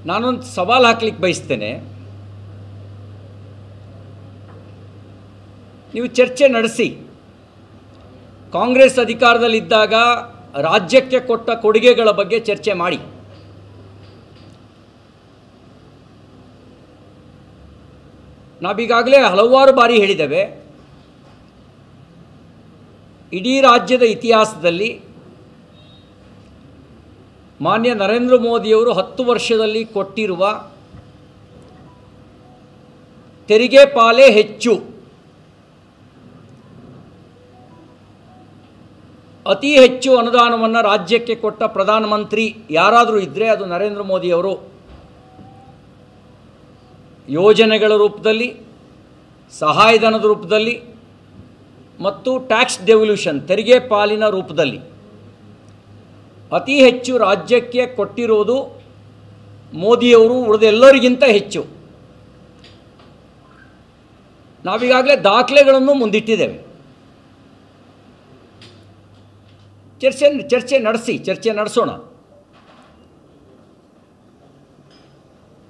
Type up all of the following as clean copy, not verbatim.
ನಾನೊಂದು ಸವಾಲು ಹಾಕ್ಲಿಕ್ಕೆ ಬಯಸ್ತೇನೆ. ನೀವು ಚರ್ಚೆ ನಡೆಸಿ. ಕಾಂಗ್ರೆಸ್ ಅಧಿಕಾರದಲ್ಲಿದ್ದಾಗ ರಾಜ್ಯಕ್ಕೆ ಕೊಟ್ಟ ಕೊಡುಗೆಗಳ ಬಗ್ಗೆ ಚರ್ಚೆ ಮಾಡಿ. ನಾವೀಗಾಗಲೇ ಹಲವಾರು ಬಾರಿ ಹೇಳಿದ್ದೇವೆ, ಇಡೀ ರಾಜ್ಯದ ಇತಿಹಾಸದಲ್ಲಿ ಮಾನ್ಯ ನರೇಂದ್ರ ಮೋದಿಯವರು 10 ವರ್ಷದಲ್ಲಿ ಕೊಟ್ಟಿರುವ ತೆರಿಗೆ ಪಾಲೇ ಹೆಚ್ಚು. ಅತಿ ಹೆಚ್ಚು ಅನುದಾನವನ್ನು ರಾಜ್ಯಕ್ಕೆ ಕೊಟ್ಟ ಪ್ರಧಾನಮಂತ್ರಿ ಯಾರಾದರೂ ಇದ್ದರೆ ಅದು ನರೇಂದ್ರ ಮೋದಿಯವರು. ಯೋಜನೆಗಳ ರೂಪದಲ್ಲಿ, ಸಹಾಯಧನದ ರೂಪದಲ್ಲಿ ಮತ್ತು ಟ್ಯಾಕ್ಸ್ ಡೆವಲ್ಯೂಷನ್ ತೆರಿಗೆ ಪಾಲಿನ ರೂಪದಲ್ಲಿ ಅತಿ ಹೆಚ್ಚು ರಾಜ್ಯಕ್ಕೆ ಕೊಟ್ಟಿರೋದು ಮೋದಿಯವರು, ಉಳಿದೆಲ್ಲರಿಗಿಂತ ಹೆಚ್ಚು. ನಾವೀಗಾಗಲೇ ದಾಖಲೆಗಳನ್ನು ಮುಂದಿಟ್ಟಿದ್ದೇವೆ. ಚರ್ಚೆ ನಡೆಸೋಣ.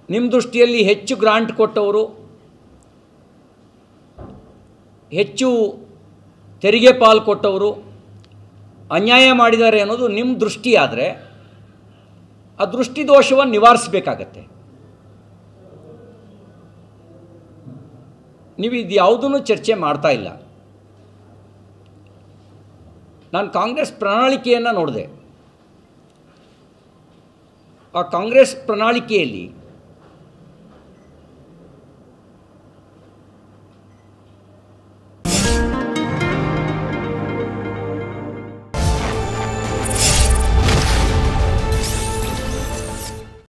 ನಿಮ್ಮ ದೃಷ್ಟಿಯಲ್ಲಿ ಹೆಚ್ಚು ಗ್ರಾಂಟ್ ಕೊಟ್ಟವರು, ಹೆಚ್ಚು ತೆರಿಗೆ ಪಾಲು ಕೊಟ್ಟವರು ಅನ್ಯಾಯ ಮಾಡಿದ್ದಾರೆ ಅನ್ನೋದು ನಿಮ್ಮ ದೃಷ್ಟಿ ಆದರೆ ಆ ದೃಷ್ಟಿ ದೋಷವನ್ನು ನಿವಾರಿಸಬೇಕಾಗತ್ತೆ. ನೀವು ಇದು ಯಾವುದನ್ನು ಚರ್ಚೆ ಮಾಡ್ತಾ ಇಲ್ಲ. ನಾನು ಕಾಂಗ್ರೆಸ್ ಪ್ರಣಾಳಿಕೆಯನ್ನು ನೋಡಿದೆ. ಆ ಕಾಂಗ್ರೆಸ್ ಪ್ರಣಾಳಿಕೆಯಲ್ಲಿ